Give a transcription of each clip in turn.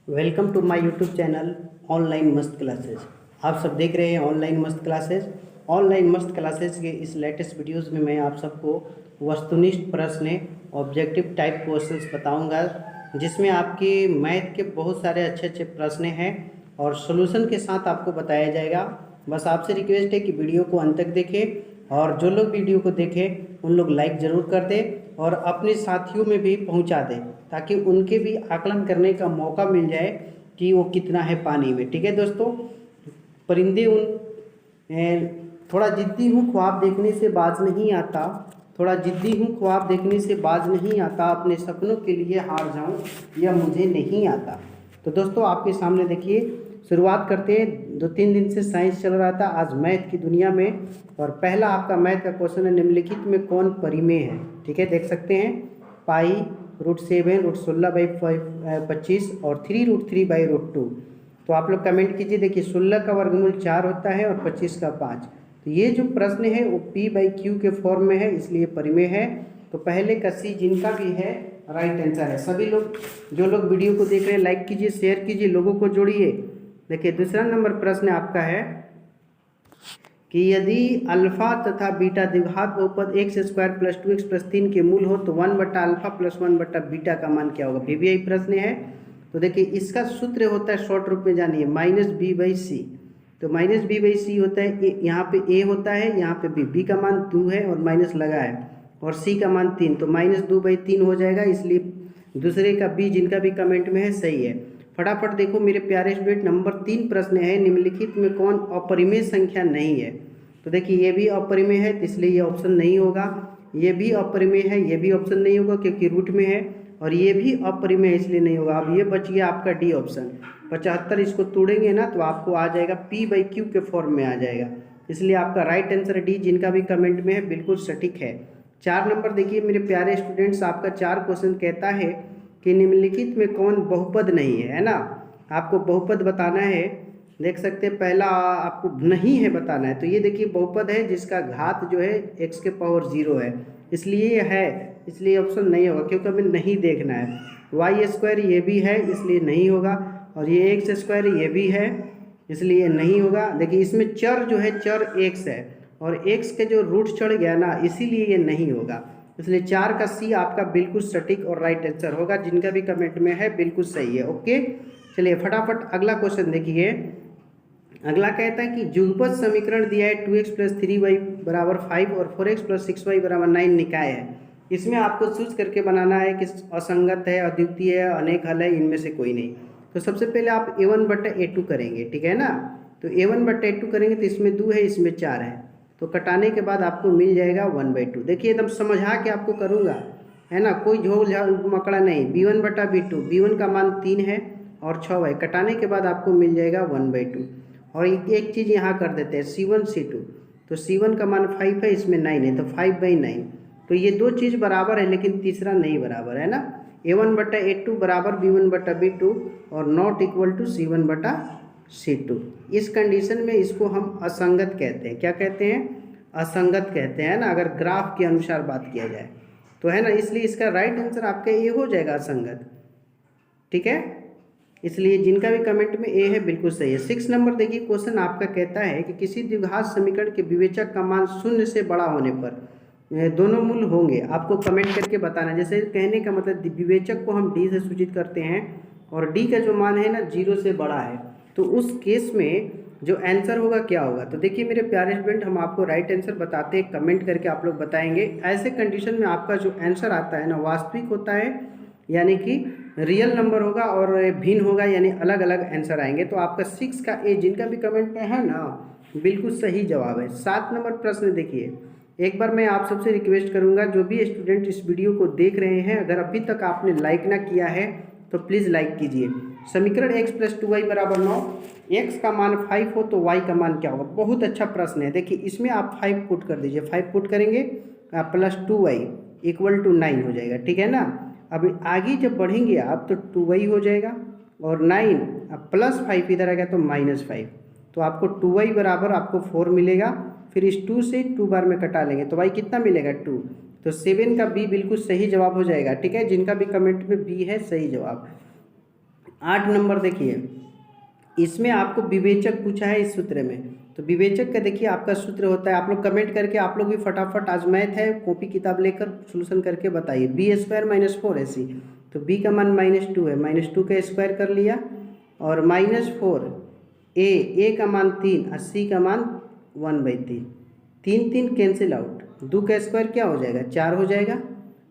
Welcome to my YouTube channel online मस्त classes. आप सब देख रहे हैं ऑनलाइन मस्त क्लासेस। ऑनलाइन मस्त क्लासेस के इस लेटेस्ट वीडियोस में मैं आप सबको वस्तुनिष्ठ प्रश्न ऑब्जेक्टिव टाइप क्वेश्चंस बताऊंगा, जिसमें आपके मैथ के बहुत सारे अच्छे अच्छे प्रश्न हैं और सॉल्यूशन के साथ आपको बताया जाएगा। बस आपसे रिक्वेस्ट है कि वीडियो को अंत तक देखें और जो लोग वीडियो को देखें उन लोग लाइक ज़रूर कर दें और अपने साथियों में भी पहुंचा दें, ताकि उनके भी आकलन करने का मौका मिल जाए कि वो कितना है पानी में। ठीक है दोस्तों। परिंदे थोड़ा जिद्दी हूँ, ख्वाब देखने से बाज नहीं आता। थोड़ा जिद्दी हूँ, ख्वाब देखने से बाज नहीं आता। अपने सपनों के लिए हार जाऊँ यह मुझे नहीं आता। तो दोस्तों आपके सामने देखिए, शुरुआत करते हैं। 2-3 दिन से साइंस चल रहा था, आज मैथ की दुनिया में। और पहला आपका मैथ का क्वेश्चन है, निम्नलिखित में कौन परिमेय है। ठीक है, देख सकते हैं। पाई √7 √16/25 और 3√3/√2। तो आप लोग कमेंट कीजिए। देखिए 16 का वर्गमूल 4 होता है और 25 का 5। तो ये जो प्रश्न है वो P/Q के फॉर्म में है, इसलिए परिमेय है। तो पहले का सी जिनका भी है राइट आंसर है। सभी लोग जो लोग वीडियो को देख रहे हैं लाइक कीजिए, शेयर कीजिए, लोगों को जोड़िए। देखिए दूसरा नंबर प्रश्न आपका है कि यदि अल्फा तथा बीटा द्विघात बहुपद x² + 2x + 3 के मूल हो तो 1/α + 1/बीटा का मान क्या होगा। भी यही प्रश्न है। तो देखिए इसका सूत्र होता है, शॉर्ट रूप में जानिए, -b/c। तो -b/c होता है, यहाँ पे a होता है, यहाँ पे b का मान 2 है और माइनस लगा है, और c का मान 3, तो -2/3 हो जाएगा। इसलिए दूसरे का b जिनका भी कमेंट में है सही है। फटाफट देखो मेरे प्यारे स्टूडेंट, नंबर 3 प्रश्न है, निम्नलिखित में कौन अपरिमेय संख्या नहीं है। तो देखिए ये भी अपरिमेय है, इसलिए ये ऑप्शन नहीं होगा। ये भी अपरिमेय है, ये भी ऑप्शन नहीं होगा क्योंकि रूट में है। और ये भी अपरिमेय है, इसलिए नहीं होगा। अब ये बच गया आपका डी ऑप्शन। 75 इसको तोड़ेंगे ना तो आपको आ जाएगा P/Q के फॉर्म में आ जाएगा। इसलिए आपका राइट आंसर डी, जिनका भी कमेंट में है बिल्कुल सटीक है। 4 नंबर देखिए मेरे प्यारे स्टूडेंट्स, आपका 4 क्वेश्चन कहता है कि निम्नलिखित में कौन बहुपद नहीं है ना। आपको बहुपद बताना है। देख सकते हैं पहला आपको नहीं है बताना है। तो ये देखिए बहुपद है जिसका घात जो है x⁻0 है, इसलिए ये है, इसलिए ऑप्शन नहीं होगा क्योंकि हमें नहीं देखना है। y² ये भी है, इसलिए नहीं होगा। और ये x² ये भी है, इसलिए नहीं होगा। देखिए इसमें चर जो है चर x है और x के जो रूट चढ़ गया ना, इसीलिए ये नहीं होगा। इसलिए 4 का सी आपका बिल्कुल सटीक और राइट आंसर होगा। जिनका भी कमेंट में है बिल्कुल सही है। ओके, चलिए फटाफट अगला क्वेश्चन देखिए। अगला कहता है कि युगपत समीकरण दिया है 2x + 3y = 5 और 4x + 6y = 9 निकाय है। इसमें आपको चूज करके बनाना है कि असंगत है, अद्वितीय है, अनेक हल है, इनमें से कोई नहीं। तो सबसे पहले आप a1/a2 करेंगे, ठीक है ना। तो a1/a2 करेंगे तो इसमें 2 है, इसमें 4 है, तो कटाने के बाद आपको मिल जाएगा 1/2। देखिए एकदम समझा के आपको करूँगा, है ना, कोई झोल मकड़ा नहीं। b1/b2, b1 का मान 3 है और 6 है, कटाने के बाद आपको मिल जाएगा 1/2। और एक चीज़ यहाँ कर देते हैं C1 C2। तो C1 का मान 5 है, इसमें 9 है, तो 5/9। तो ये दो चीज़ बराबर है लेकिन तीसरा नहीं बराबर है ना। a1/a2 बराबर b1/b2 और नॉट इक्वल टू C1/C2। इस कंडीशन में इसको हम असंगत कहते हैं। क्या कहते हैं? असंगत कहते हैं ना, अगर ग्राफ के अनुसार बात किया जाए तो, है ना। इसलिए इसका राइट आंसर आपका ए हो जाएगा, असंगत। ठीक है, इसलिए जिनका भी कमेंट में ए है बिल्कुल सही है। 6 नंबर देखिए, क्वेश्चन आपका कहता है कि किसी द्विघात समीकरण के विवेचक का मान 0 से बड़ा होने पर दोनों मूल होंगे। आपको कमेंट करके बताना। जैसे कहने का मतलब विवेचक को हम डी से सूचित करते हैं और डी का जो मान है ना 0 से बड़ा है, तो उस केस में जो आंसर होगा क्या होगा। तो देखिए मेरे प्यारे स्टूडेंट, हम आपको राइट आंसर बताते हैं, कमेंट करके आप लोग बताएंगे। ऐसे कंडीशन में आपका जो आंसर आता है ना वास्तविक होता है, यानी कि रियल नंबर होगा, और भिन्न होगा यानी अलग अलग आंसर आएंगे। तो आपका 6 का ए, जिनका भी कमेंट में है ना, बिल्कुल सही जवाब है। 7 नंबर प्रश्न देखिए। एक बार मैं आप सबसे रिक्वेस्ट करूंगा, जो भी स्टूडेंट इस वीडियो को देख रहे हैं, अगर अभी तक आपने लाइक ना किया है तो प्लीज़ लाइक कीजिए। समीकरण x + 2y = 9, x का मान 5 हो तो y का मान क्या होगा। बहुत अच्छा प्रश्न है। देखिए इसमें आप 5 पुट कर दीजिए, 5 पुट करेंगे + 2y = 9 हो जाएगा, ठीक है ना। अब आगे जब बढ़ेंगे आप तो 2y हो जाएगा और 9 अब +5 इधर आ गया तो -5, तो आपको 2y बराबर आपको 4 मिलेगा। फिर इस 2 से 2 बार में कटा लेंगे तो y कितना मिलेगा 2। तो 7 का बी बिल्कुल सही जवाब हो जाएगा, ठीक है। जिनका भी कमेंट में बी है सही जवाब। 8 नंबर देखिए, इसमें आपको विवेचक पूछा है इस सूत्र में। तो विवेचक का देखिए आपका सूत्र होता है, आप लोग कमेंट करके आप लोग भी फटाफट आज मैथ है कॉपी किताब लेकर सोल्यूशन करके बताइए। बी स्क्वायर माइनस 4ac, तो बी का मान -2 है, -2 का स्क्वायर कर लिया और -4 ए का मान 3 और सी का मान 1/3, 3 3 कैंसिल आउट, 2 का स्क्वायर क्या हो जाएगा 4 हो जाएगा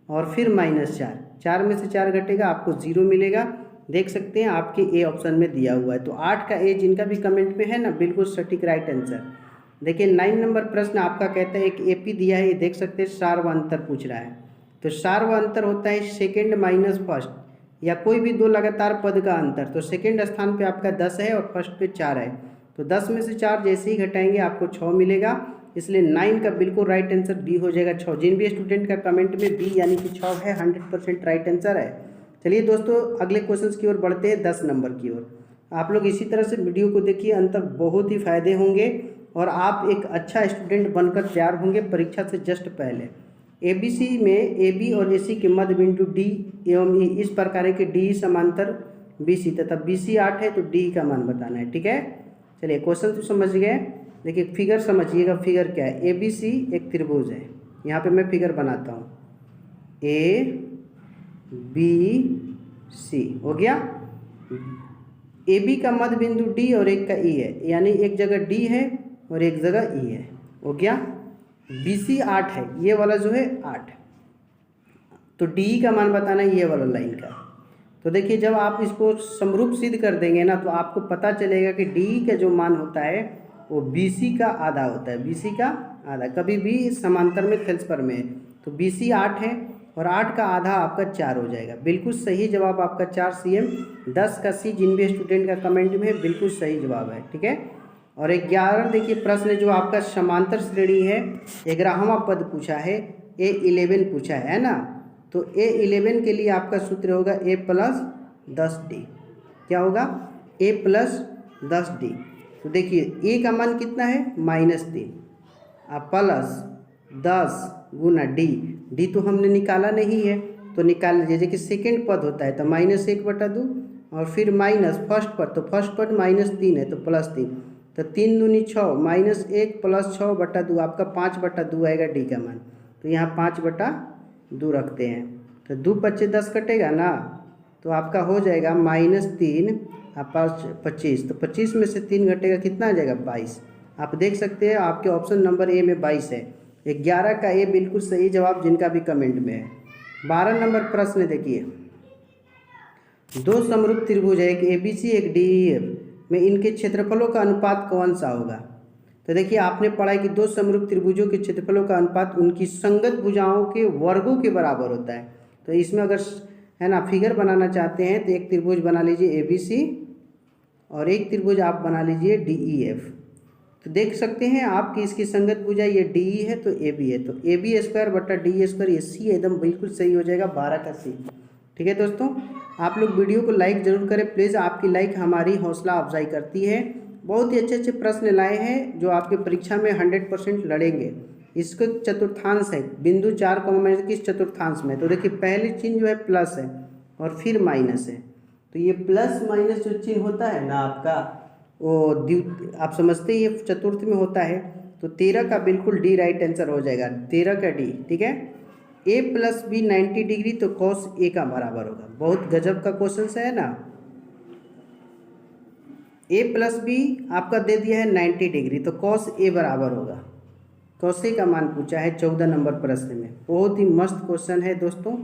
और फिर -4, 4 में से 4 घटेगा आपको 0 मिलेगा। देख सकते हैं आपके ए ऑप्शन में दिया हुआ है। तो 8 का ए जिनका भी कमेंट में है ना, बिल्कुल सटीक राइट आंसर। देखिए 9 नंबर प्रश्न आपका कहता है एक एपी दिया है, ये देख सकते हैं सार्व अंतर पूछ रहा है। तो सार्व अंतर होता है सेकेंड माइनस फर्स्ट या कोई भी दो लगातार पद का अंतर। तो सेकेंड स्थान पे आपका 10 है और फर्स्ट पे 4 है, तो 10 में से 4 जैसे ही घटाएंगे आपको 6 मिलेगा, इसलिए 9 का बिल्कुल राइट आंसर बी हो जाएगा 6। जिन भी स्टूडेंट का कमेंट में बी यानी कि 6 है 100% राइट आंसर है। चलिए दोस्तों अगले क्वेश्चन की ओर बढ़ते हैं, 10 नंबर की ओर। आप लोग इसी तरह से वीडियो को देखिए, अंत तक बहुत ही फायदे होंगे और आप एक अच्छा स्टूडेंट बनकर तैयार होंगे परीक्षा से जस्ट पहले। एबीसी में ए और एसी के मध्य बिंदु डी एवं ई इस प्रकार के डी समांतर बीसी तथा बीसी 8 है, तो डी का मान बताना है। ठीक है, चलिए क्वेश्चन तो समझ गए। देखिए फिगर समझिएगा, फिगर क्या है। एबीसी एक त्रिभुज है, यहाँ पे मैं फिगर बनाता हूँ, ए बी सी हो गया। ए बी का मध्य बिंदु डी और एक का ई है, यानी एक जगह डी है और एक जगह ई है, हो गया। बी सी 8 है, ये वाला जो है 8, तो डी का मान बताना है ये वाला लाइन का। तो देखिए जब आप इसको समरूप सिद्ध कर देंगे ना, तो आपको पता चलेगा कि डी का जो मान होता है वो बी सी का आधा होता है, बी सी का आधा, कभी भी समांतर में खेलस्पर में है। तो बी सी 8 है और 8 का आधा आपका 4 हो जाएगा। बिल्कुल सही जवाब आपका 4 cm। 10 का सी जिन भी स्टूडेंट का कमेंट में है बिल्कुल सही जवाब है। ठीक है, और 11 देखिए प्रश्न जो आपका समांतर श्रेणी है, 11वां पद पूछा है, A11 पूछा है ना। तो A11 के लिए आपका सूत्र होगा A + 10D। क्या होगा A + 10D। तो देखिए A का मान कितना है -3 और प्लस 10 गुना डी तो हमने निकाला नहीं है, तो निकाल लीजिए। जैसे कि सेकेंड पद होता है तो -1/2 और फिर माइनस फर्स्ट पद, तो फर्स्ट पद -3 है तो +3, तो 3 दूनी 6 -1 + 6/2 आपका 5/2 आएगा डी का मान। तो यहाँ 5/2 रखते हैं, तो 2 × 10 कटेगा ना, तो आपका हो जाएगा -3 और 5 25, तो 25 में से 3 घटेगा कितना आ जाएगा 22। आप देख सकते हैं आपके ऑप्शन नंबर ए में 22 है। 11 का ए बिल्कुल सही जवाब जिनका भी कमेंट में है। 12 नंबर प्रश्न देखिए, दो समरूप त्रिभुज है, एक एबीसी एक डीईएफ में इनके क्षेत्रफलों का अनुपात कौन सा होगा। तो देखिए आपने पढ़ा है कि दो समरूप त्रिभुजों के क्षेत्रफलों का अनुपात उनकी संगत भुजाओं के वर्गों के बराबर होता है। तो इसमें अगर है ना फिगर बनाना चाहते हैं तो एक त्रिभुज बना लीजिए एबीसी और एक त्रिभुज आप बना लीजिए डीईएफ। तो देख सकते हैं आप कि इसकी संगत भुजा ये डी है तो ए बी है, तो AB²/DE², ये सी एकदम बिल्कुल सही हो जाएगा 12 का सी। ठीक है दोस्तों, आप लोग वीडियो को लाइक जरूर करें प्लीज़, आपकी लाइक हमारी हौसला अफजाई करती है। बहुत ही अच्छे अच्छे प्रश्न लाए हैं जो आपके परीक्षा में 100% लड़ेंगे। इसको चतुर्थांश है, बिंदु 4 किस चतुर्थांश में, तो देखिए पहले चिन्ह जो है प्लस है और फिर माइनस है। तो ये प्लस माइनस जो चिन्ह होता है ना आपका, वो आप समझते ही ये चतुर्थ में होता है। तो 13 का बिल्कुल डी राइट आंसर हो जाएगा, 13 का डी। ठीक है, A + B 90 डिग्री तो cos A का बराबर होगा। बहुत गजब का क्वेश्चन है ना। A + B आपका दे दिया है 90 डिग्री, तो cos A बराबर होगा, cos A का मान पूछा है 14 नंबर प्रश्न में। बहुत ही मस्त क्वेश्चन है दोस्तों।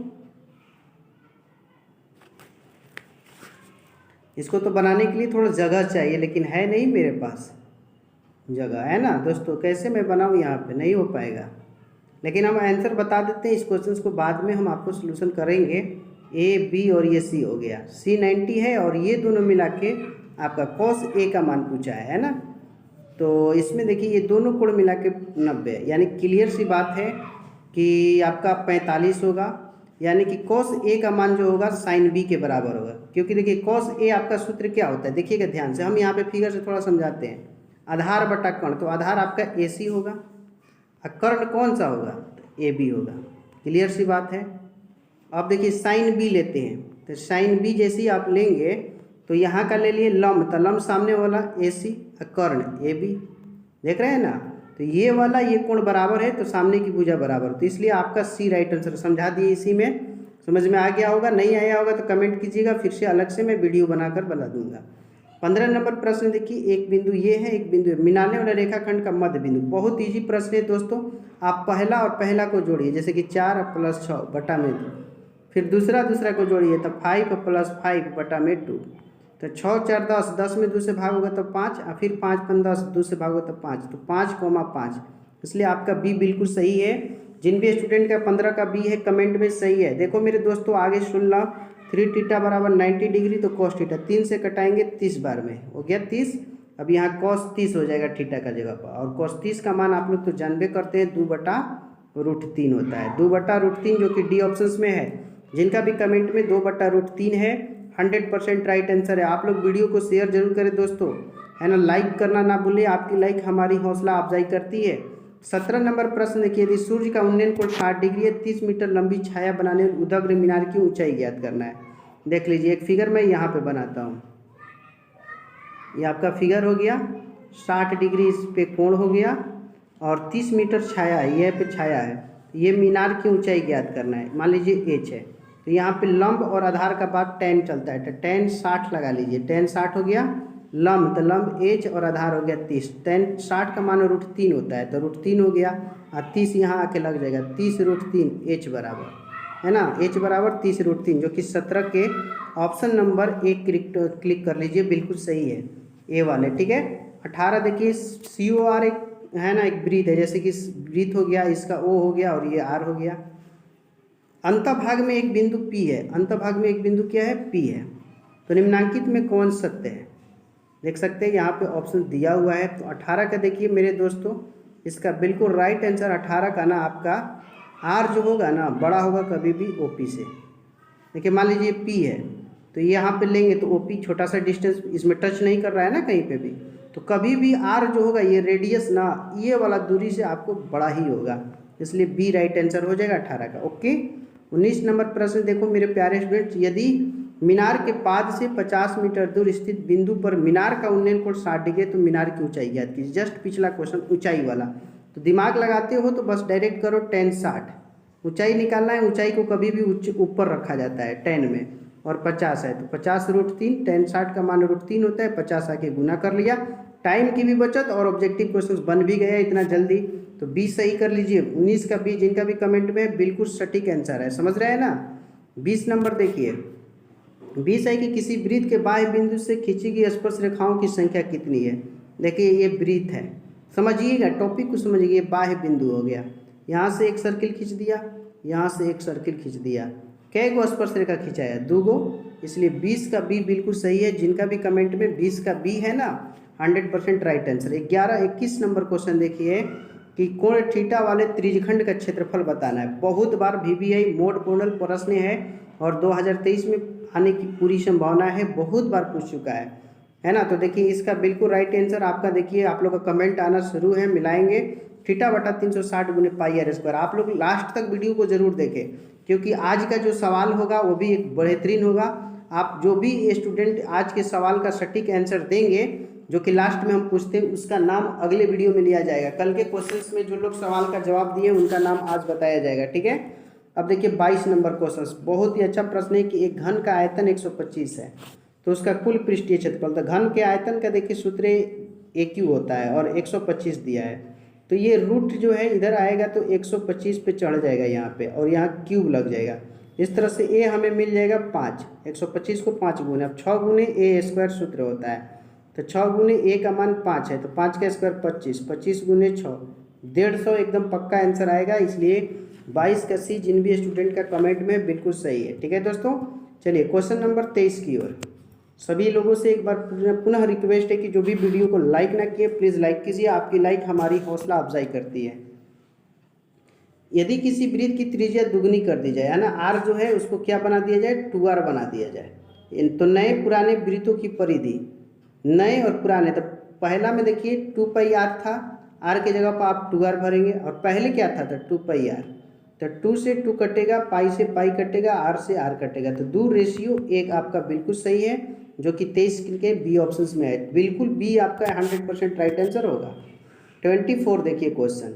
इसको तो बनाने के लिए थोड़ा जगह चाहिए, लेकिन है नहीं मेरे पास जगह, है ना दोस्तों। कैसे मैं बनाऊँ, यहाँ पे नहीं हो पाएगा। लेकिन हम आंसर बता देते हैं, इस क्वेश्चन को बाद में हम आपको सोल्यूशन करेंगे। ए बी और ये सी हो गया, सी 90 है और ये दोनों मिला के आपका cos A का मान पूछा है ना। तो इसमें देखिए ये दोनों कोण मिला के 90, यानी क्लियर सी बात है कि आपका 45 होगा, यानी कि cos A का मान जो होगा sin B के बराबर होगा। क्योंकि देखिए cos A आपका सूत्र क्या होता है, देखिएगा ध्यान से, हम यहाँ पे फिगर से थोड़ा समझाते हैं। आधार बटा कर्ण, तो आधार आपका AC होगा और कर्ण कौन सा होगा, तो AB होगा। क्लियर सी बात है। अब देखिए sin B लेते हैं, तो sin B जैसे ही आप लेंगे तो यहाँ का ले लिए लंब, तो लंब सामने वाला AC, कर्ण AB, देख रहे हैं ना। तो ये वाला ये कोण बराबर है तो सामने की भुजा बराबर, तो इसलिए आपका C राइट आंसर। समझा दिए, इसी में समझ में आ गया होगा, नहीं आया होगा तो कमेंट कीजिएगा, फिर से अलग से मैं वीडियो बनाकर बता दूंगा। 15 नंबर प्रश्न देखिए, एक बिंदु ये है, एक बिंदु है, मिलाने वाले रेखाखंड का मध्य बिंदु। बहुत इजी प्रश्न है दोस्तों। आप पहला और पहला को जोड़िए, जैसे कि 4 + 6 बटा में 2, फिर दूसरा को जोड़िए तो 5 + 5 बटा में 2, तो 6 × 4 = 10, 10 में 2 से भाग होगा तो 5, और फिर 5 × 5 = 10, 2 से भाग होगा तो 5, तो 5,5, इसलिए आपका बी बिल्कुल सही है। जिन भी स्टूडेंट का 15 का बी है कमेंट में सही है। देखो मेरे दोस्तों आगे सुन लो, 3θ = 90 डिग्री, तो cos θ 3 से कटाएंगे 30 बार में, हो गया 30। अब यहाँ cos 30 हो जाएगा थीटा का जगह पर, और cos 30 का मान आप लोग तो जानबे करते हैं 2/√3 होता है, 2/√3 जो कि डी ऑप्शन में है। जिनका भी कमेंट में 2/√3 है 100% राइट आंसर है। आप लोग वीडियो को शेयर जरूर करें दोस्तों, है ना, लाइक करना ना भूलें, आपकी लाइक हमारी हौसला अफजाई करती है। 17 नंबर प्रश्न देखिए, यदि सूर्य का उन्नयन कोण 60 डिग्री है, 30 मीटर लंबी छाया बनाने और उदग्र मीनार की ऊंचाई ज्ञात करना है। देख लीजिए, एक फिगर मैं यहाँ पे बनाता हूँ, ये आपका फिगर हो गया, 60 डिग्री इस पे कोण हो गया, और 30 मीटर छाया है, यह पे छाया है, ये मीनार की ऊंचाई ज्ञात करना है। मान लीजिए h है, तो यहाँ पे लंब और आधार का बात tan चलता है, तो tan 60 लगा लीजिए, tan 60 हो गया, लंब तो लंब h और आधार हो गया 30, tan 60 का मान √3 होता है, तो √3 हो गया, और 30 यहाँ आके लग जाएगा, 30√3 h बराबर, है ना, h बराबर 30√3, जो कि 17 के ऑप्शन नंबर 1 क्लिक कर लीजिए, बिल्कुल सही है ए वाले, ठीक है। 18 देखिए, COR एक है ना, एक वृत्त है, जैसे कि वृत्त हो गया, इसका O हो गया और ये R हो गया। अंतभाग में एक बिंदु P है, अंतभाग में एक बिंदु क्या है, P है, तो निम्नांकित में कौन सत्य है, देख सकते हैं यहाँ पे ऑप्शन दिया हुआ है। तो 18 का देखिए मेरे दोस्तों, इसका बिल्कुल राइट आंसर 18 का ना आपका R जो होगा ना बड़ा होगा कभी भी OP से। देखिए मान लीजिए P है, तो यहाँ पे लेंगे तो OP छोटा सा डिस्टेंस इसमें टच नहीं कर रहा है ना कहीं पे भी, तो कभी भी R जो होगा ये रेडियस ना ये वाला दूरी से आपको बड़ा ही होगा, इसलिए बी राइट आंसर हो जाएगा 18 का। ओके। 19 नंबर प्रश्न देखो मेरे प्यारे स्टूडेंट्स, यदि मीनार के पाद से 50 मीटर दूर स्थित बिंदु पर मीनार का उन्नयन कोण 60 डिग्री, तो मीनार की ऊंचाई ज्ञात कीजिए। जस्ट पिछला क्वेश्चन ऊंचाई वाला, तो दिमाग लगाते हो तो बस डायरेक्ट करो tan 60, ऊंचाई निकालना है, ऊंचाई को कभी भी ऊपर रखा जाता है tan में, और 50 है तो 50√3, tan 60 का मान √3 होता है, 50 आके गुना कर लिया, टाइम की भी बचत और ऑब्जेक्टिव क्वेश्चन बन भी गया इतना जल्दी, तो 20 सही कर लीजिए। 19 का 20 जिनका भी कमेंट में बिल्कुल सटीक आंसर है, समझ रहे हैं ना। 20 नंबर देखिए, 20 है कि किसी वृत्त के बाह्य बिंदु से खींची गई स्पर्श रेखाओं की संख्या कितनी है। देखिए ये वृत्त है, समझिएगा टॉपिक को समझिए, बाह्य बिंदु हो गया, यहाँ से एक सर्किल खींच दिया, यहाँ से एक सर्किल खींच दिया, कै गो स्पर्श रेखा खिंचाया, 2 गो, इसलिए 20 का बी बिल्कुल सही है। जिनका भी कमेंट में 20 का बी है ना 100% राइट आंसर। 21 नंबर क्वेश्चन देखिए कि कोण थीटा वाले त्रिज्यखंड का क्षेत्रफल बताना है। बहुत बार VBI मोड पूर्ण प्रश्न है और 2023 में आने की पूरी संभावना है, बहुत बार पूछ चुका है ना। तो देखिए इसका बिल्कुल राइट आंसर आपका, देखिए आप लोग का कमेंट आना शुरू है, मिलाएंगे θ/360 × πr²। आप लोग लास्ट तक वीडियो को जरूर देखें, क्योंकि आज का जो सवाल होगा वो भी एक बेहतरीन होगा। आप जो भी स्टूडेंट आज के सवाल का सटीक आंसर देंगे जो कि लास्ट में हम पूछते हैं, उसका नाम अगले वीडियो में लिया जाएगा। कल के क्वेश्चंस में जो लोग सवाल का जवाब दिए उनका नाम आज बताया जाएगा, ठीक है। अब देखिए 22 नंबर क्वेश्चन, बहुत ही अच्छा प्रश्न है कि एक घन का आयतन 125 है, तो उसका कुल पृष्ठीय क्षेत्रफल, तो घन के आयतन का देखिए सूत्र AQ होता है और 125 दिया है, तो ये रूट जो है इधर आएगा तो 125 पे चढ़ जाएगा यहाँ पे, और यहाँ क्यूब लग जाएगा। इस तरह से A हमें मिल जाएगा 5, 125 को 5 गुने, अब 6 गुने A² सूत्र होता है, तो 6 गुने A का मान 5 है, तो 5 का स्क्वायर 25, 25 गुने 6 150 एकदम पक्का आंसर आएगा। इसलिए 22 का C जिन भी स्टूडेंट का कमेंट में बिल्कुल सही है, ठीक है दोस्तों। चलिए क्वेश्चन नंबर 23 की ओर। सभी लोगों से एक बार पुनः रिक्वेस्ट है कि जो भी वीडियो को लाइक ना किए प्लीज़ लाइक कीजिए, आपकी लाइक हमारी हौसला अफजाई करती है। यदि किसी वृत्त की त्रिज्या दुगनी कर दी जाए, है ना, R जो है उसको क्या बना दिया जाए, 2R बना दिया जाए, तो नए पुराने वृत्तों की परिधि, नए और पुराने, तो पहला में देखिए 2πr था, R की जगह पर आप 2R भरेंगे, और पहले क्या था तो 2πr, तो 2 से 2 कटेगा, पाई से पाई कटेगा, आर से आर कटेगा, तो 2 रेशियो 1 आपका बिल्कुल सही है, जो कि 23 के बी ऑप्शन में है। बिल्कुल बी आपका 100% राइट आंसर होगा। 24 देखिए क्वेश्चन,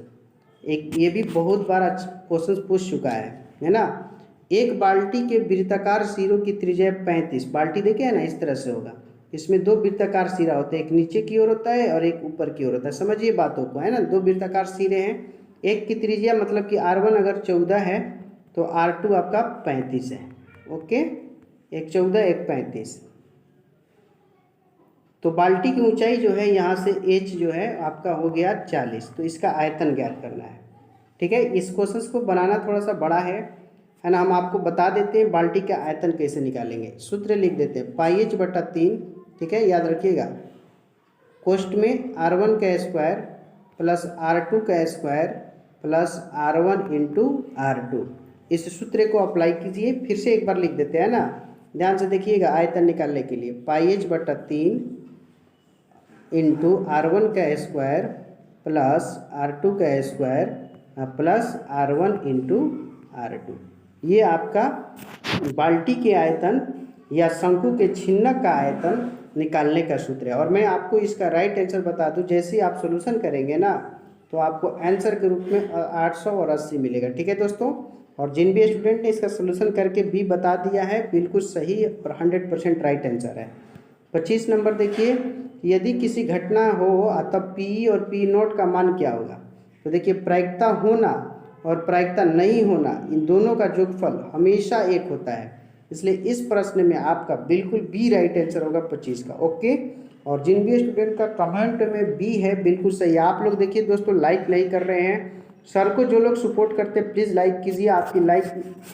एक ये भी बहुत बार क्वेश्चन पूछ चुका है ना। एक बाल्टी के वृत्ताकार सिरों की त्रिज्या 35, बाल्टी देखे है ना, इस तरह से होगा। इसमें 2 वृत्ताकार सिरा होते हैं, एक नीचे की ओर होता है और एक ऊपर की ओर होता है। समझिए बातों को, है ना। 2 वृत्ताकार सिरे हैं, एक की त्रिज्या मतलब कि R1 अगर 14 है तो R2 आपका 35 है। ओके, एक 14 एक 35। तो बाल्टी की ऊंचाई जो है यहाँ से h जो है आपका हो गया 40, तो इसका आयतन ज्ञात करना है। ठीक है, इस क्वेश्चन को बनाना थोड़ा सा बड़ा है ना। हम आपको बता देते हैं बाल्टी का आयतन कैसे निकालेंगे। सूत्र लिख देते हैं, पाई h बटा 3, ठीक है, याद रखिएगा। कोष्ट में R1 का स्क्वायर प्लस R2 का square plus R1 into R2, इस सूत्र को अप्लाई कीजिए। फिर से एक बार लिख देते हैं ना, ध्यान से देखिएगा। आयतन निकालने के लिए पाई h बटा 3 इंटू R1 का स्क्वायर प्लस R2 का square plus R1 into R2, ये आपका बाल्टी के आयतन या शंकु के छिन्नक का आयतन निकालने का सूत्र है। और मैं आपको इसका राइट आंसर बता दूं, जैसे ही आप सोल्यूशन करेंगे ना तो आपको आंसर के रूप में 800 और 80 मिलेगा। ठीक है दोस्तों, और जिन भी स्टूडेंट ने इसका सोल्यूशन करके भी बता दिया है, बिल्कुल सही और 100% राइट आंसर है। 25 नंबर देखिए, यदि किसी घटना हो तब पी और पी नोट का मान क्या होगा। तो देखिए, प्रायिकता होना और प्रायिकता नहीं होना, इन दोनों का जोगफल हमेशा 1 होता है। इसलिए इस प्रश्न में आपका बिल्कुल बी राइट आंसर होगा 25 का। ओके, और जिन भी स्टूडेंट का कमेंट में बी है बिल्कुल सही। आप लोग देखिए दोस्तों, लाइक नहीं कर रहे हैं। सर को जो लोग सपोर्ट करते हैं प्लीज़ लाइक कीजिए, आपकी लाइक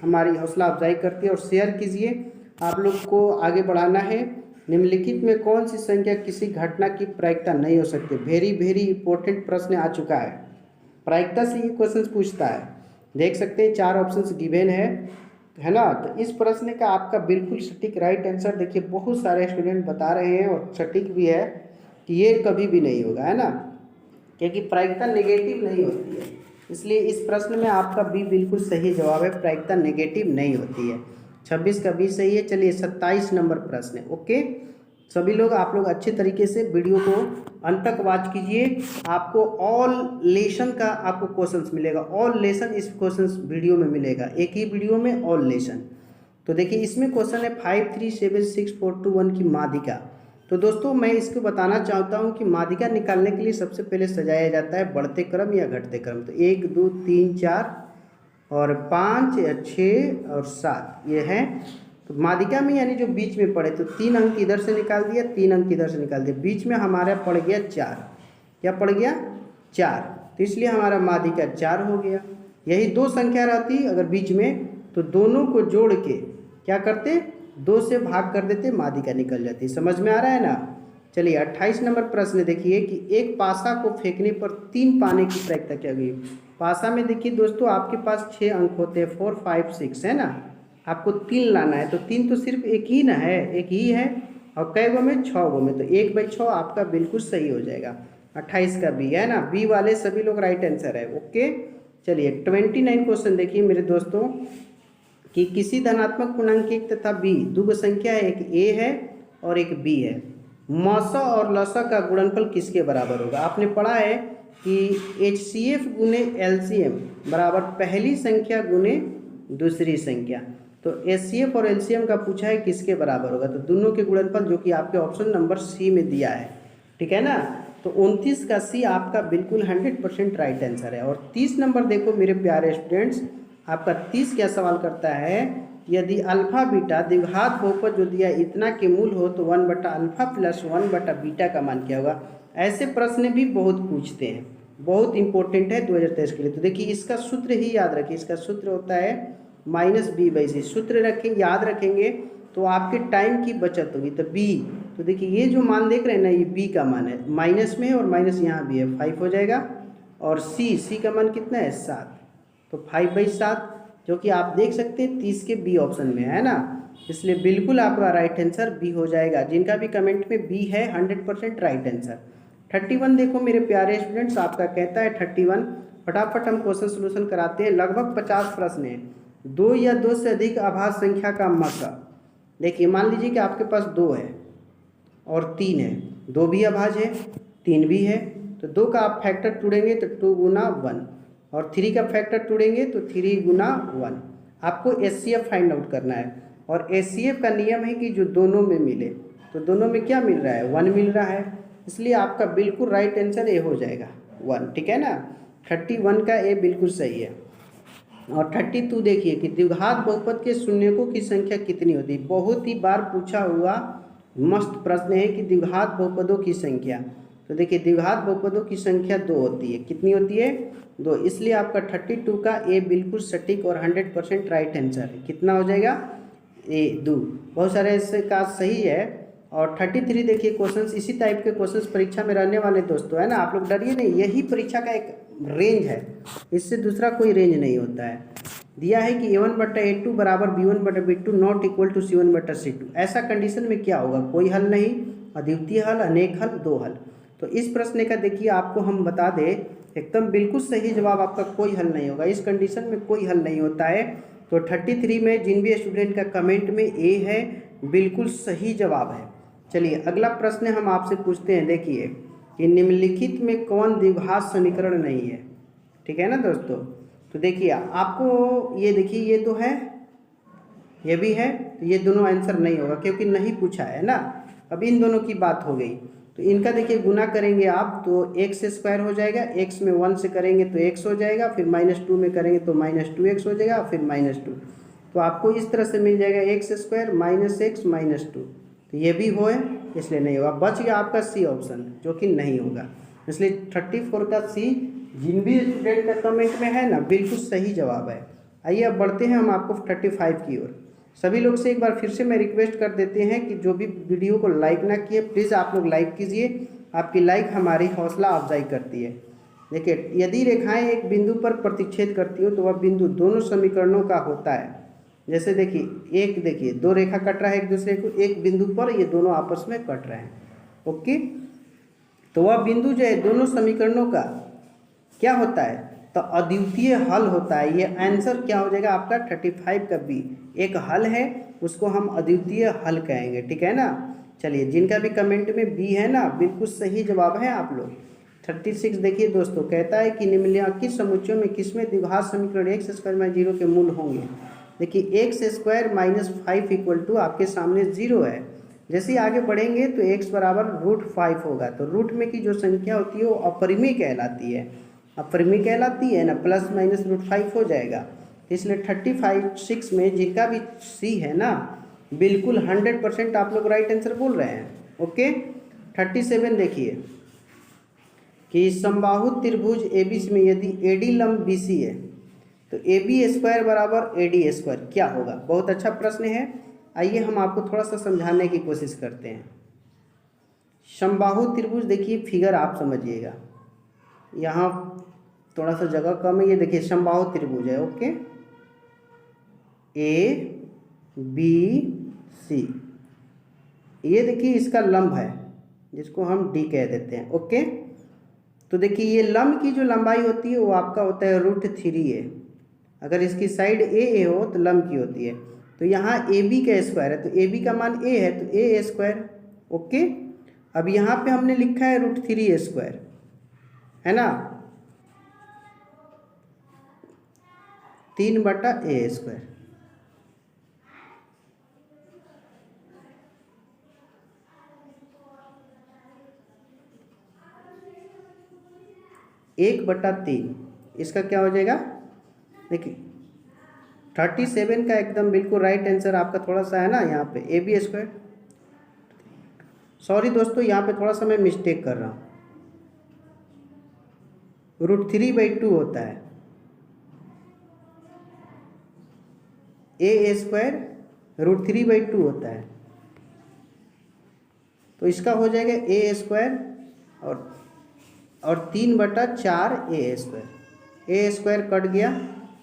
हमारी हौसला अफजाई करती है। और शेयर कीजिए, आप लोग को आगे बढ़ाना है। निम्नलिखित में कौन सी संख्या किसी घटना की प्रायिकता नहीं हो सकती। वेरी वेरी इंपॉर्टेंट प्रश्न आ चुका है, प्रायिकता से ये क्वेश्चन पूछता है। देख सकते हैं 4 ऑप्शंस गिवन है ना। तो इस प्रश्न का आपका बिल्कुल सटीक राइट आंसर देखिए, बहुत सारे स्टूडेंट बता रहे हैं और सटीक भी है कि ये कभी भी नहीं होगा, है ना, क्योंकि प्रायिकता नेगेटिव नहीं होती है। इसलिए इस प्रश्न में आपका बी बिल्कुल सही जवाब है, प्रायिकता नेगेटिव नहीं होती है। 26 का बी सही है। चलिए 27 नंबर प्रश्न है। ओके, सभी लोग आप लोग अच्छे तरीके से वीडियो को अंत तक वॉच कीजिए। आपको ऑल लेसन का आपको क्वेश्चंस मिलेगा, ऑल लेसन इस क्वेश्चंस वीडियो में मिलेगा, एक ही वीडियो में ऑल लेसन। तो देखिए इसमें क्वेश्चन है 5376421 की माध्यिका। तो दोस्तों मैं इसको बताना चाहता हूँ कि माध्यिका निकालने के लिए सबसे पहले सजाया जाता है बढ़ते क्रम या घटते क्रम। तो 1 2 3 4 और 5 या 6 और 7 ये है। तो माध्यिका में यानी जो बीच में पड़े, तो 3 अंक इधर से निकाल दिया, 3 अंक इधर से निकाल दिया, बीच में हमारा पड़ गया 4। क्या पड़ गया? 4। तो इसलिए हमारा माध्यिका 4 हो गया। यही 2 संख्या रहती अगर बीच में, तो दोनों को जोड़ के क्या करते, 2 से भाग कर देते, माध्यिका निकल जाती। समझ में आ रहा है ना। चलिए 28 नंबर प्रश्न देखिए कि एक पासा को फेंकने पर 3 पाने की प्रायिकता क्या हुई। पासा में देखिए दोस्तों आपके पास 6 अंक होते हैं, 4 5 6 है ना। आपको 3 लाना है, तो 3 तो सिर्फ एक ही ना है, एक ही है। और कै गो में? 6 गो में, तो 1/6 आपका बिल्कुल सही हो जाएगा। 28 का बी है ना, बी वाले सभी लोग राइट आंसर है। ओके, चलिए 29 क्वेश्चन देखिए मेरे दोस्तों कि किसी धनात्मक पूर्णांक एक तथा बी, दो संख्या है, एक ए है और एक बी है। मौसा और लसा का गुणनफल किसके बराबर होगा। आपने पढ़ा है कि HCF गुने LCM बराबर पहली संख्या गुने दूसरी संख्या। तो HCF और LCM का पूछा है किसके बराबर होगा, तो दोनों के गुणनफल, जो कि आपके ऑप्शन नंबर सी में दिया है। ठीक है ना, तो 29 का सी आपका बिल्कुल 100% राइट आंसर है। और 30 नंबर देखो मेरे प्यारे स्टूडेंट्स, आपका 30 क्या सवाल करता है, यदि अल्फा बीटा द्विघात बहुपद जो दिया इतना के मूल हो तो 1/अल्फा प्लस 1/बीटा का मान क्या होगा। ऐसे प्रश्न भी बहुत पूछते हैं, बहुत इंपॉर्टेंट है 2023 के लिए। तो देखिए इसका सूत्र ही याद रखिए, इसका सूत्र होता है -b/c। सूत्र रखें, याद रखेंगे तो आपके टाइम की बचत होगी। तो b, तो देखिए ये जो मान देख रहे हैं ना, ये b का मान है, माइनस में है और माइनस यहाँ भी है, 5 हो जाएगा। और c का मान कितना है, 7, तो 5/7, जो कि आप देख सकते हैं 30 के बी ऑप्शन में है ना। इसलिए बिल्कुल आपका राइट आंसर बी हो जाएगा। जिनका भी कमेंट में बी है 100% राइट आंसर। 31 देखो मेरे प्यारे स्टूडेंट्स, आपका कहता है 31 फटाफट हम क्वेश्चन सोल्यूशन कराते हैं। लगभग 50 प्रश्न है। 2 या 2 से अधिक अभाज्य संख्या का मग्गा। देखिए मान लीजिए कि आपके पास 2 है और 3 है, 2 भी अभाज्य है 3 भी है, तो 2 का आप फैक्टर टूटेंगे तो 2 गुना 1 और 3 का फैक्टर टूटेंगे तो 3 गुना 1। आपको HCF फाइंड आउट करना है और HCF का नियम है कि जो दोनों में मिले, तो दोनों में क्या मिल रहा है 1 मिल रहा है, इसलिए आपका बिल्कुल राइट आंसर ए हो जाएगा 1। ठीक है ना, 31 का ए बिल्कुल सही है। और 32 देखिए कि द्विघात बहुपद के शून्यकों की संख्या कितनी होती है। बहुत ही बार पूछा हुआ मस्त प्रश्न है कि द्विघात बहुपदों की संख्या। तो देखिए द्विघात बहुपदों की संख्या 2 होती है। कितनी होती है 2, इसलिए आपका 32 का ए बिल्कुल सटीक और 100% राइट आंसर है। कितना हो जाएगा ए 2। बहुत सारे इससे का सही है। और 33 देखिए क्वेश्चंस इसी टाइप के क्वेश्चंस परीक्षा में रहने वाले दोस्तों, है ना, आप लोग डरिए नहीं, यही परीक्षा का एक रेंज है, इससे दूसरा कोई रेंज नहीं होता है। दिया है कि A1/A2 बराबर B1/B2 not equal to C1/C2। ऐसा कंडीशन में क्या होगा, कोई हल नहीं, अद्वितीय हल, अनेक हल, 2 हल। तो इस प्रश्न का देखिए आपको हम बता दें एकदम बिल्कुल सही जवाब आपका कोई हल नहीं होगा, इस कंडीशन में कोई हल नहीं होता है। तो 33 में जिन भी स्टूडेंट का कमेंट में ए है बिल्कुल सही जवाब है। चलिए अगला प्रश्न हम आपसे पूछते हैं। देखिए कि निम्नलिखित में कौन द्विघात समीकरण नहीं है। ठीक है ना दोस्तों, तो देखिए आपको ये देखिए ये तो है, ये भी है, तो ये दोनों आंसर नहीं होगा क्योंकि नहीं पूछा है ना। अब इन दोनों की बात हो गई, तो इनका देखिए गुना करेंगे आप तो x² हो जाएगा, x में 1 से करेंगे तो x हो जाएगा, फिर -2 में करेंगे तो -2x हो जाएगा, फिर -2। तो आपको इस तरह से मिल जाएगा x² -x -2। तो ये भी हो है, इसलिए नहीं होगा। बच गया आपका सी ऑप्शन जो कि नहीं होगा, इसलिए 34 का सी जिन भी स्टूडेंट का कमेंट में है ना बिल्कुल सही जवाब है। आइए अब बढ़ते हैं हम आपको 35 की ओर। सभी लोग से एक बार फिर से मैं रिक्वेस्ट कर देते हैं कि जो भी वीडियो को लाइक ना किए प्लीज़ आप लोग लाइक कीजिए, आपकी लाइक हमारी हौसला अफजाई करती है। देखिए यदि रेखाएं एक बिंदु पर प्रतिच्छेद करती हो तो वह बिंदु दोनों समीकरणों का होता है। जैसे देखिए 2 रेखा कट रहा है एक दूसरे को, एक बिंदु पर ये दोनों आपस में कट रहे हैं। ओके, तो वह बिंदु जो है दोनों समीकरणों का क्या होता है, तो अद्वितीय हल होता है। ये आंसर क्या हो जाएगा आपका 35 का बी, एक हल है उसको हम अद्वितीय हल कहेंगे। ठीक है ना, चलिए जिनका भी कमेंट में बी है ना बिल्कुल सही जवाब है आप लोग। 36 देखिए दोस्तों, कहता है कि निम्नलिखित समुच्चयों में किसमें द्विघात समीकरण x² - 0 के मूल होंगे। देखिए x² - 5 इक्वल टू आपके सामने 0 है। जैसे ही आगे बढ़ेंगे तो x बराबर √5 होगा, तो रूट में की जो संख्या होती है वो अपरिमेय कहलाती है, अपरिमेय कहलाती है ना, प्लस माइनस √5 हो जाएगा। इसलिए 36 में जिनका भी सी है ना बिल्कुल 100% आप लोग राइट आंसर बोल रहे हैं। ओके, 37 देखिए कि समबाहु त्रिभुज ABC में यदि AD लंब BC है तो AB² बराबर AD² क्या होगा। बहुत अच्छा प्रश्न है, आइए हम आपको थोड़ा सा समझाने की कोशिश करते हैं। समबाहु त्रिभुज देखिए फिगर आप समझिएगा, यहाँ थोड़ा सा जगह कम है। ये देखिए समबाहु त्रिभुज है, ओके, ABC, ये देखिए इसका लंब है जिसको हम D कह देते हैं। ओके, तो देखिए ये लंब की जो लंबाई होती है वो आपका होता है √3 है। अगर इसकी साइड A हो तो लंब की होती है, तो यहाँ AB का स्क्वायर है तो AB का मान A है तो A²। ओके, अब यहाँ पे हमने लिखा है √3A², है ना, 3/A²। एक बटा 3 इसका क्या हो जाएगा। देखिए 37 का एकदम बिल्कुल राइट आंसर आपका थोड़ा सा है ना यहाँ पे AB²। सॉरी दोस्तों यहाँ पे थोड़ा सा मैं मिस्टेक कर रहा हूँ, √3/2 होता है, A² √3/2 होता है, तो इसका हो जाएगा A² और 3/4 A²। A² कट गया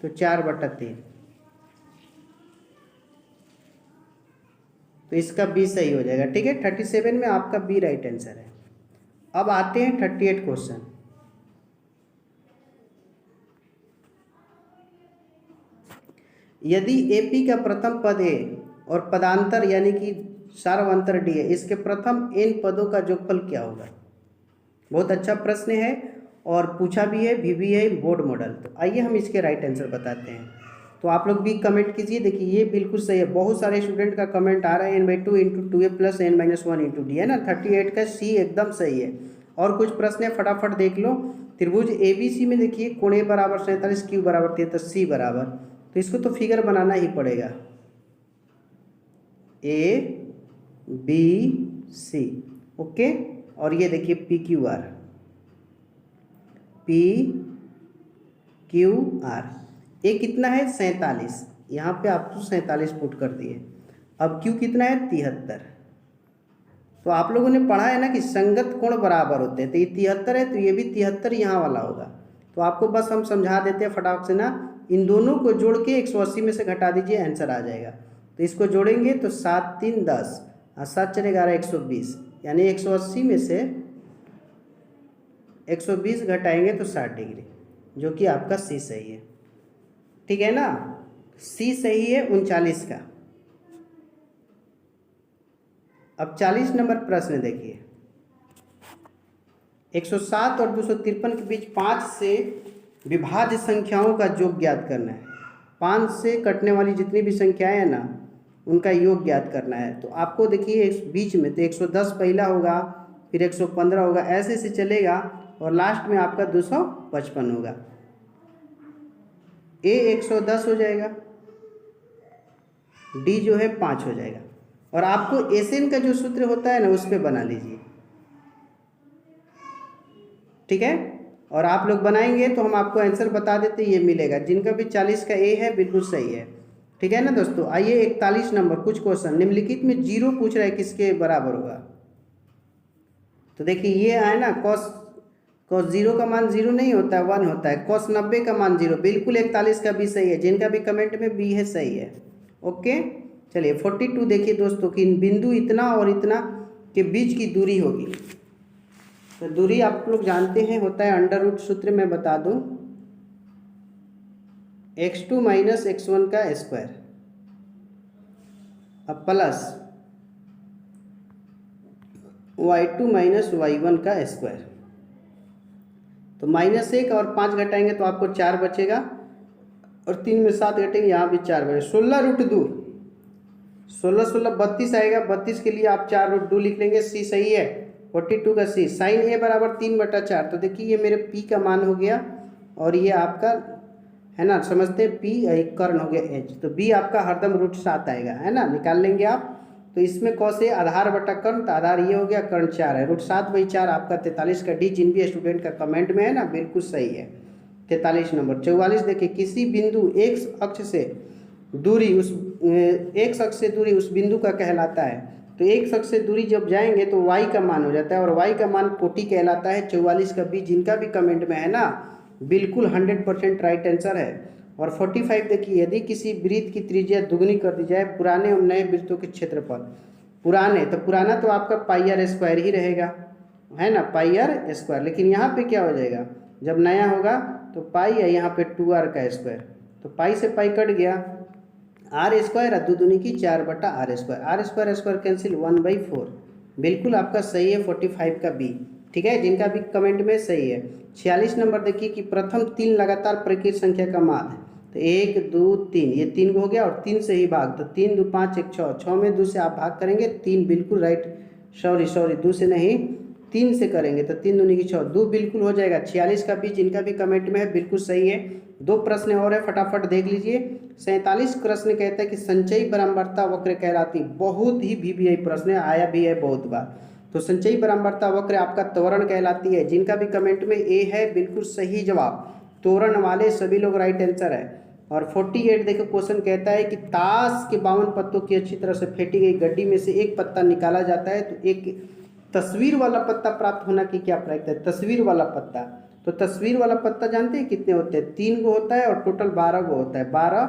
तो 4/3, तो इसका बी सही हो जाएगा। ठीक है, 37 में आपका बी राइट आंसर है। अब आते हैं 38 क्वेश्चन। यदि AP का प्रथम पद A और पदांतर यानी कि सार्वंतर D है, इसके प्रथम n पदों का जोगफल क्या होगा? बहुत अच्छा प्रश्न है और पूछा भी है VBI बोर्ड मॉडल। तो आइए हम इसके राइट आंसर बताते हैं। तो आप लोग भी कमेंट कीजिए। देखिए ये बिल्कुल सही है, बहुत सारे स्टूडेंट का कमेंट आ रहा है n/2 × 2a + n-1 × d है ना। 38 का C एकदम सही है। और कुछ प्रश्न है फटाफट देख लो। त्रिभुज ABC में देखिए कोण A बराबर 47, Q बराबर 73, C बराबर, तो इसको तो फिगर बनाना ही पड़ेगा ABC, ओके। और ये देखिए PQR, ये कितना है 47, यहाँ पे आप तो 47 पुट कर दिए। अब Q कितना है 73। तो आप लोगों ने पढ़ा है ना कि संगत कोण बराबर होते हैं, तो ये 73 है तो ये भी 73 यहाँ वाला होगा। तो आपको बस हम समझा देते हैं फटाक से ना, इन दोनों को जोड़ के 180 में से घटा दीजिए, आंसर आ जाएगा। तो इसको जोड़ेंगे तो 7 3 10 और 7 4 11 120, यानी 180 में से 120 घटाएंगे तो 60 डिग्री, जो कि आपका C सही है। ठीक है ना, C सही है 39 का। अब 40 नंबर प्रश्न देखिए। 107 और 253 के बीच 5 से विभाज्य संख्याओं का योग ज्ञात करना है। 5 से कटने वाली जितनी भी संख्याएं हैं ना, उनका योग ज्ञात करना है। तो आपको देखिए इस बीच में तो 110 पहला होगा, फिर 115 होगा, ऐसे से चलेगा और लास्ट में आपका 255 होगा। A 110 हो जाएगा, D जो है 5 हो जाएगा। और आपको SN का जो सूत्र होता है ना, उस पर बना लीजिए, ठीक है। और आप लोग बनाएंगे तो हम आपको आंसर बता देते, ये मिलेगा। जिनका भी 40 का A है बिल्कुल सही है, ठीक है ना दोस्तों। आइए 41 नंबर, कुछ क्वेश्चन निम्नलिखित में 0 पूछ रहा है, किसके बराबर होगा? तो देखिए ये आए ना, cos 0 का मान 0 नहीं होता है, 1 होता है। cos 90 का मान 0, बिल्कुल 41 का भी सही है। जिनका भी कमेंट में B है सही है, ओके। चलिए 42 देखिए दोस्तों कि बिंदु इतना और इतना के बीच की दूरी होगी। तो दूरी आप लोग जानते हैं होता है अंडर रूट सूत्र में बता दूं, x2 - x1 का स्क्वायर, अब प्लस y2 - y1 का स्क्वायर। तो -1 और 5 घटाएंगे तो आपको 4 बचेगा, और 3 में 7 घटेंगे, यहाँ भी 4 बचेगा। 16√2, 16 16 32 आएगा। 32 के लिए आप 4√2 लिख लेंगे, C सही है। 42 का C। साइन A बराबर 3/4। तो देखिए ये मेरे P का मान हो गया, और ये आपका है ना, समझते हैं P एक कर्ण हो गया H। तो B आपका हरदम √7 आएगा, है ना, निकाल लेंगे आप। तो इसमें cos A आधार बटा कर्ण, तो आधार ये हो गया, कर्ण 4 है, √7/4 आपका 43 का D। जिन भी स्टूडेंट का कमेंट में है ना, बिल्कुल सही है। 43 नंबर। 44 देखिए, किसी बिंदु X अक्ष से दूरी उस बिंदु का कहलाता है। तो X अक्ष से दूरी जब जाएंगे तो Y का मान हो जाता है, और Y का मान कोटि कहलाता है। 44 का B, जिनका भी कमेंट में है ना, बिल्कुल 100% राइट आंसर है। और 45 देखिए, यदि किसी वृत्त की त्रिज्या दुगनी कर दी जाए, पुराने और नए वृत्तों के क्षेत्रफल। पुराने तो पुराना तो आपका πr² ही रहेगा, है ना, πr²। लेकिन यहाँ पे क्या हो जाएगा, जब नया होगा तो पाई है, यहाँ पे 2r का स्क्वायर। तो पाई से पाई कट गया, r² और 2 दूनी की 4/r²। r² cancel, 1/4। बिल्कुल आपका सही है 45 का B, ठीक है। जिनका भी कमेंट में सही है। 46 नंबर देखिए कि प्रथम 3 लगातार प्रकृत संख्या का मान है। तो 1 2 3, ये 3 हो गया, और 3 से ही भाग, तो 3 2 5 1 6, 6 में 2 से आप भाग करेंगे, 3 बिल्कुल राइट, सॉरी 2 से नहीं 3 से करेंगे, तो 3 दूनी की 6, 2 बिल्कुल हो जाएगा। 46 का B, जिनका भी कमेंट में है, बिल्कुल सही है। 2 प्रश्न और है, फटाफट देख लीजिए। 47 प्रश्न कहता है कि संचयी बारंबारता वक्र कहलाती, बहुत ही VBI प्रश्न है, आया भी है बहुत बार। तो संचयी बारंबारता वक्र आपका त्वरण कहलाती है। जिनका भी कमेंट में A है, बिल्कुल सही जवाब, त्वरण वाले सभी लोग राइट आंसर है। और 48 देखो क्वेश्चन कहता है कि ताश के 52 पत्तों की अच्छी तरह से फेंटी गई गड्डी में से एक पत्ता निकाला जाता है, तो एक तस्वीर वाला पत्ता प्राप्त होना की क्या प्रक्रिया है? तस्वीर वाला पत्ता, तो तस्वीर वाला पत्ता जानते हैं कितने होते हैं? 3 गो होता है, और टोटल 12 गो होता है। 12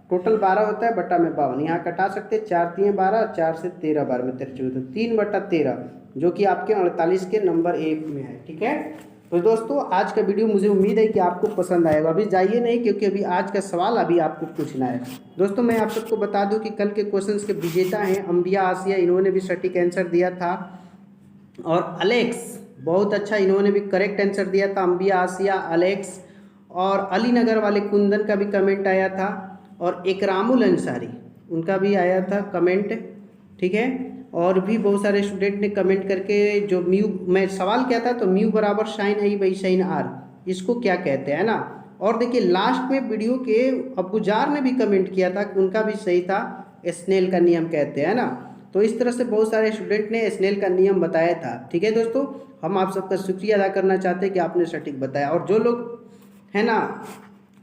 टोटल 12 होता है, बटा में 52, यहाँ कटा सकते हैं। 4 3 12, 4 से 13 12 में 13, तो 3/13, जो कि आपके 48 के नंबर 1 में है, ठीक है। तो दोस्तों आज का वीडियो मुझे उम्मीद है कि आपको पसंद आएगा। अभी जाइए नहीं, क्योंकि अभी आज का सवाल अभी आपको पूछना है। दोस्तों मैं आप सबको बता दूं कि कल के क्वेश्चंस के विजेता हैं अंबिया आसिया, इन्होंने भी सटीक आंसर दिया था, और अलेक्स बहुत अच्छा, इन्होंने भी करेक्ट आंसर दिया था। अंबिया आसिया, अलेक्स और अलीनगर वाले कुंदन का भी कमेंट आया था, और इकरामुल अंसारी उनका भी आया था कमेंट, ठीक है। और भी बहुत सारे स्टूडेंट ने कमेंट करके जो म्यू, मैं सवाल क्या था तो म्यू बराबर sine i by sine r, इसको क्या कहते हैं ना। और देखिए लास्ट में वीडियो के अबूजार ने भी कमेंट किया था कि उनका भी सही था, स्नेल का नियम कहते हैं ना। तो इस तरह से बहुत सारे स्टूडेंट ने स्नेल का नियम बताया था, ठीक है दोस्तों। हम आप सबका शुक्रिया अदा करना चाहते हैं कि आपने सटीक बताया। और जो लोग है ना,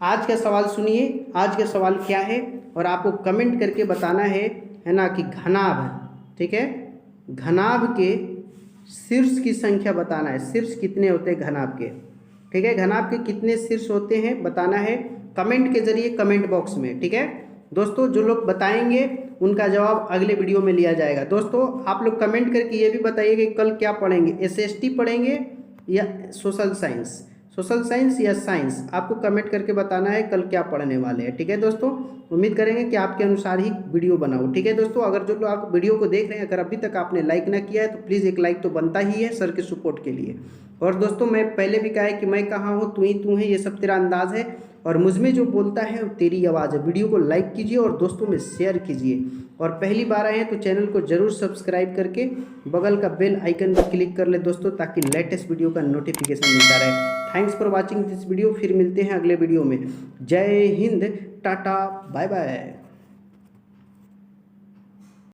आज का सवाल सुनिए, आज का सवाल क्या है, और आपको कमेंट करके बताना है ना कि घनाभ, ठीक है, घनाभ के शीर्ष की संख्या बताना है। शीर्ष कितने होते हैं घनाभ के, ठीक है, घनाभ के कितने शीर्ष होते हैं बताना है कमेंट के जरिए, कमेंट बॉक्स में, ठीक है दोस्तों। जो लोग बताएंगे उनका जवाब अगले वीडियो में लिया जाएगा। दोस्तों आप लोग कमेंट करके ये भी बताइए कि कल क्या पढ़ेंगे, एसएसटी पढ़ेंगे या सोशल साइंस, सोशल साइंस या साइंस, आपको कमेंट करके बताना है कल क्या पढ़ने वाले हैं, ठीक है दोस्तों। उम्मीद करेंगे कि आपके अनुसार ही वीडियो बनाऊँ, ठीक है दोस्तों। अगर जो लोग आप वीडियो को देख रहे हैं, अगर अभी तक आपने लाइक ना किया है तो प्लीज़ एक लाइक तो बनता ही है सर के सपोर्ट के लिए। और दोस्तों मैं पहले भी कहा है कि मैं कहाँ हूँ, तू ही तू है, ये सब तेरा अंदाज है, और मुझमें जो बोलता है वो तेरी आवाज़ है। वीडियो को लाइक कीजिए और दोस्तों में शेयर कीजिए, और पहली बार आए हैं तो चैनल को जरूर सब्सक्राइब करके बगल का बेल आइकन पर क्लिक कर ले दोस्तों, ताकि लेटेस्ट वीडियो का नोटिफिकेशन मिलता रहे। Thanks for watching this video, फिर मिलते हैं अगले वीडियो में। जय हिंद, टाटा, बाय बाय।